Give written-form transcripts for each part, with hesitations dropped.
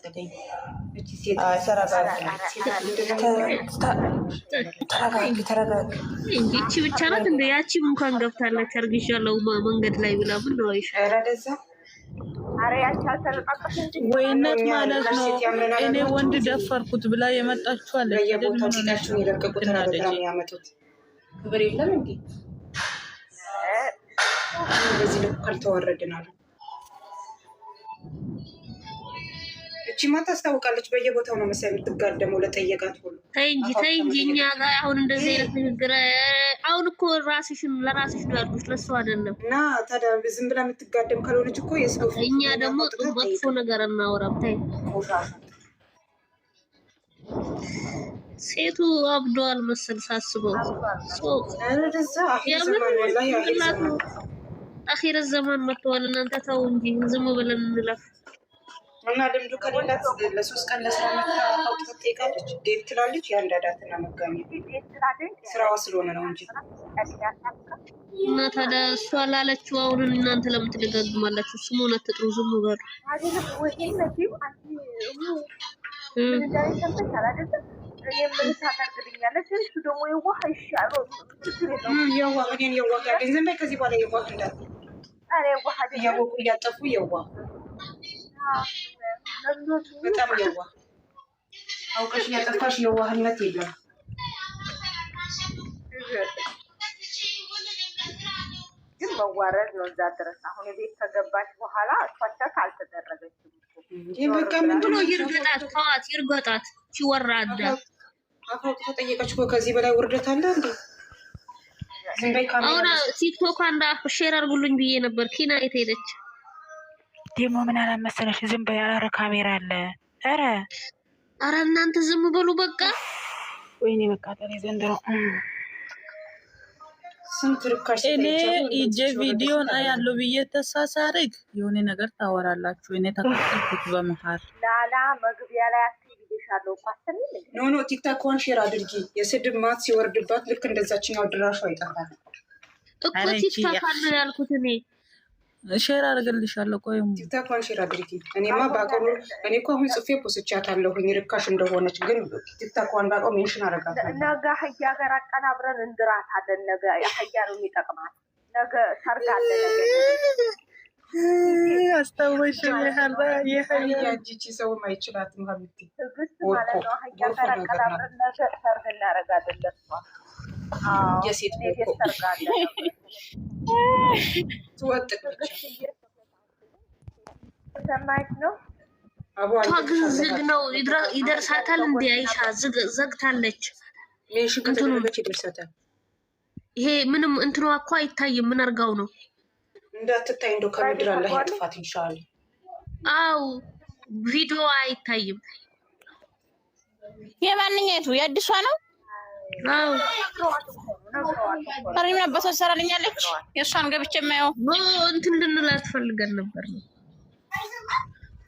መሰለኝ። እቺ ሴት ተረጋጊ እንጂ እቺ ብቻ ናት እንደ ያቺም እንኳን ገብታለች አርግሻለሁ መንገድ ላይ ብላ ምን ነው አይሻለዛ ወይነት ማለት ነው። እኔ ወንድ ደፈርኩት ብላ የመጣችው አለ። የቦታው ሲታችሁን የለቀቁት ነው ያመጡት። ክብር የለም እንዴ? በዚህ ልክ ካልተወረድናል። እቺማ ታስታውቃለች። በየቦታው ነው መሰለኝ የምትጋደመው ለጠየቃት ሁሉ። ተይ እንጂ እኛ ጋር አሁን እንደዚህ አይነት ንግግር አሁን እኮ ራስሽን ለራስሽ ነው ያልኩሽ፣ ለሱ አይደለም። እና ታዲያ ዝም ብላ የምትጋደም ካልሆነች እኮ የሰው እኛ ደግሞ መጥፎ ነገር እናወራም። ተይ ሴቱ አብዷል መሰል ሳስበው አኺረ ዘመን መጥቷል። እናንተ ተው እንጂ ዝም ብለን እንለፍ። እና ልምዱ ከሌላት ለ3 ቀን ለስራ መታወቅ ትጠይቃለች። ዴት ትላለች። ያንዳዳትና መጋኛ ስራዋ ስለሆነ ነው እንጂ እና ታዲያ እሷ ላለችው አሁን እናንተ ለምን ትደጋግማላችሁ? ስሙን አትጥሩ፣ ዝም በሉ። ከዚህ በኋላ የዋህ እንዳት እያወቁ እያጠፉ የዋህ በጣም የዋህ አውቀሽ እያጠፋሽ የዋህነት የለም። ግን መዋረድ ነው እዛ ድረስ። አሁን ቤት ከገባች በኋላ ቸክ አልተደረገችም። በቃ ምን ብሎ ይርገጣት፣ ተዋት፣ ይርገጣት። ሲወራዳ አፋውቅ ተጠየቀች እኮ ከዚህ በላይ ውርደት አለ እንዴ? አሁን ቲክቶክ አንዳ ሼር አድርጉልኝ ብዬ ነበር። ኪና የት ሄደች? ደግሞ ምን አላመሰለሽ? ዝም በይ፣ ኧረ ካሜራ አለ። ኧረ እናንተ ዝም በሉ በቃ። ወይኔ መቃጠል ዘንድሮ። ስንት ርካሽ እኔ ኢጄ ቪዲዮን አያለው ብዬ ተሳሳርግ የሆነ ነገር ታወራላችሁ። እኔ ተከታተልኩት በመሃል ላላ መግቢያ ላይ አትይልሻለሁ ቋሰኝ። ኖ ቲክቶክ ሼር አድርጊ። የስድብ ማት ሲወርድባት ልክ እንደዛችኛው ድራሹ አይጠፋም እኮ ቲክቶክ አለ ያልኩት እኔ ሼር አድርግልሻለሁ። ቆይ ቲክቶክ ሼር አድርጊ። እኔማ ባቆም እኔ እኮ አሁን ጽፌ ፖስቻታለሁኝ ርካሽ እንደሆነች፣ ግን ቲክቶክን ባቆም ሜንሽን አደርጋታለሁ። ነገ አህያ ጋር አቀናብረን እንድራታለን። ነገ አህያ ነው የሚጠቅማት። ነገ ሰርግ አለ። አስተውሽ ያጂቺ ሰው ማይችላትም ሀቢቲ ትግስት ማለት ነው። አህያ ጋር አቀናብረን ነገ ሰርግ እናደርጋለን። ለሷ የሴት ሰርግ አለ ትወጥቅ ሰማይት ነው። ግን ዝግ ነው። ይደርሳታል እንዴ? አይሻ ዘግታለች። ሜንሽን ከተደረገች ይደርሳታል። ይሄ ምንም እንትኗ እኮ አይታይም። ምን አርጋው ነው እንዳትታይ እንደው ከምድር አላህ ያጥፋት ኢንሻአላህ። አው ቪዲዮ አይታይም። የማንኛይቱ የአዲሷ ነው? አው ታሪም ነበር ሰራልኛለች። የሷን ገብቼ የማየው እንትን ልንላት ፈልገን ነበር።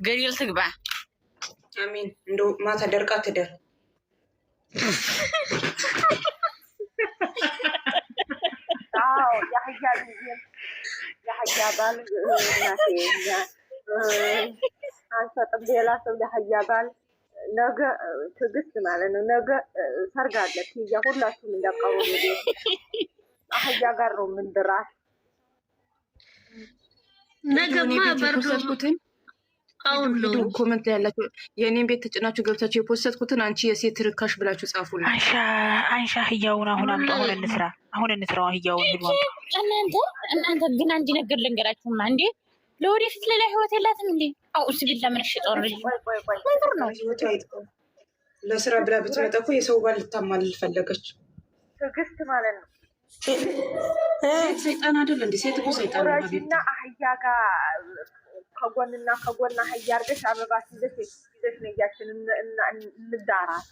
ገሪል ትግባ። አሚን። እንደው ማታ ደርቃ ትደር። አዎ የሀያ ባል እናቴ አንሰጥም። ሌላ ሰው የሀያ ባል ነገ ትግስት ማለት ነው። ነገ ሰርግ አለ። ያ ሁላችሁም እንዳቀሩ አህያ ጋር ነው ምንድራት። ነገማ በርዶትን አሁን ነው ኮሜንት ላይ ያላችሁ የኔን ቤት ተጭናችሁ ገብታችሁ የፖስተትኩትን አንቺ የሴት ርካሽ ብላችሁ ጻፉልኝ። አንሻ ህያውን አሁን አምጣ። አሁን እንስራው ህያውን ይባል። እናንተ ግን አንድ ነገር ልንገራችሁማ እንዴ ለወደፊት ሌላ ህይወት የላትም እንዴ? አውስ ቢላ ምን ሽጦር ልጅ ነገር ነው። ህይወት አይጥቁ ለስራ ብላ ብትመጣ እኮ የሰው ባል ልታማልል ፈለገች። ትግስት ማለት ነው። ሴት ሰይጣን አይደል እንዴ? ሴት እኮ ሰይጣን ነው። ረጅና አህያ ጋር ከጎንና ከጎን አህያ አርገሽ አበባ ሲዘሽ ነያችን እንዳራት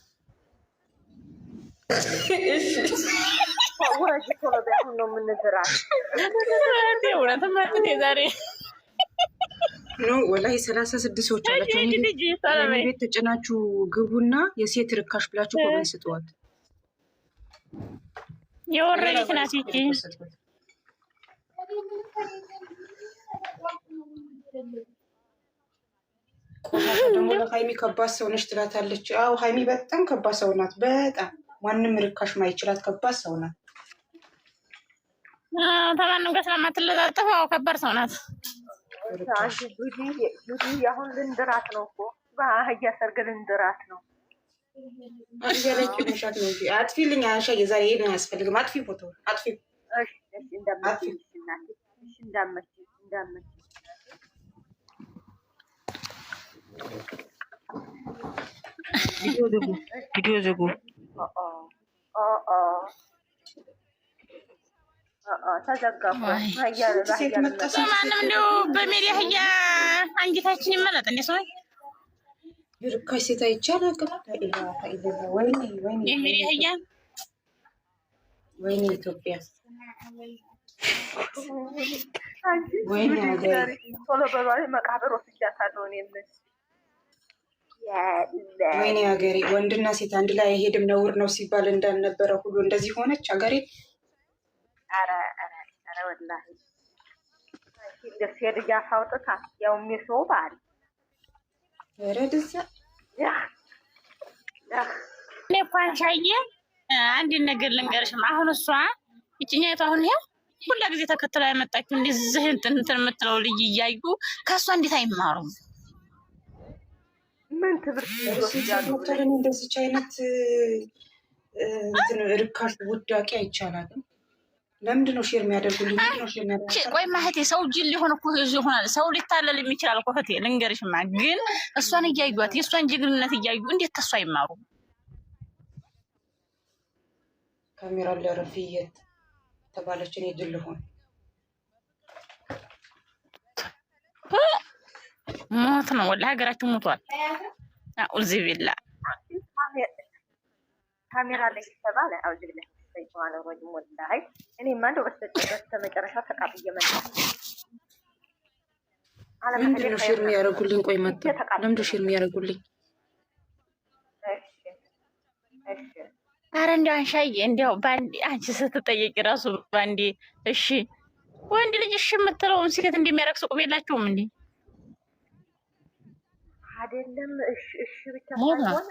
ወራጅ ኮሎዳ ነው ምንድራት ወራተማ ዛሬ ነው ወላሂ 36 ሰዎች አላችሁ። እኔ ቤት ተጭናችሁ ግቡና የሴት ርካሽ ብላችሁ ኮሜንት ስጡዋት። የወረደች ናት እቺ። ቆሻሻ ደግሞ ለሀይሚ ከባድ ሰው ነች ትላታለች። አዎ ሀይሚ በጣም ከባድ ሰው ናት። በጣም ማንም ርካሽ ማይችላት ከባድ ሰው ናት። ተማንም ጋር ስለማትለጣጠፍ ከባድ ሰው ናት። ጁዲ አሁን ልንድራት ነው እኮ በአህያ ሰርግ ልንድራት ነው። አያለች መሻት ነው እንጂ አጥፊልኝ። አንሻ የዛሬ ይሄን አያስፈልግም። አጥፊ ፎቶ አጥፊ። እሺ እንዳመች ቪዲዮ ዝጉ። ተዘጋሁ። ማንም እንደው በሜዲያ ህያ አንጀታችን ይመለጥ እንደ ሰው ርካሽ ሴት አይቻልም። የሚዲያ ህያ ወይኔ ኢትዮጵያ ቶሎ በሏል። መቃብር ወስጃታለሁ እኔም ወይኔ ሀገሬ። ወንድና ሴት አንድ ላይ አይሄድም ነውር ነው ሲባል እንዳልነበረ ሁሉ እንደዚህ ሆነች ሀገሬ። ኧረ ወላሂ ሴት ልጅ አሳውጥታ ያው የሚስበው ባል ረድዛ እኔ ፋንሻዬ አንድ ነገር ልንገርሽም። አሁን እሷ ይችኛይቱ አሁን ይሄ ሁላ ጊዜ ተከትላ ያመጣችው እንደዚህ እንትን የምትለው ልጅ እያዩ ከእሷ እንዴት አይማሩም? ምን ትምህርት ዶክተርን እንደዚች አይነት ርካሽ ውዳቂ አይቻላልም። ለምንድነው ሼር የሚያደርጉልኝ? ቆይ ማህቴ ሰው ጅል ሊሆን እኮ ይሆናል። ሰው ሊታለል የሚችላል እኮ እህቴ ልንገርሽማ። ግን እሷን እያዩት የእሷን ጀግንነት እያዩ እንዴት ከእሷ አይማሩ? ካሜራ ለረፍየት ተባለች። እኔ ጅል ሆን ሞት ነው ወላሂ ሀገራችን ሞቷል። አኡዝ ቢላ ካሜራ ላይ ተባለ። አኡዝ ቢላ ሰይጣን ወጅም ወላሂ እኔ ማንዶ በስተመጨረሻ ተቃብዬ መጣ። ምንድነው ሼር የሚያደርጉልኝ? ቆይ መጣ። ለምንድነው ሼር የሚያደርጉልኝ? እሺ አረ እንዲያው አንሻዬ እንዲያው ባንዲ አንቺ ስትጠየቂ ራሱ ባንዲ እሺ ወንድ ልጅ እሺ የምትለውን ሴት እንደሚያረክስ ቁም የላቸውም እንዴ? አይደለም እሺ ብቻ ሳይሆን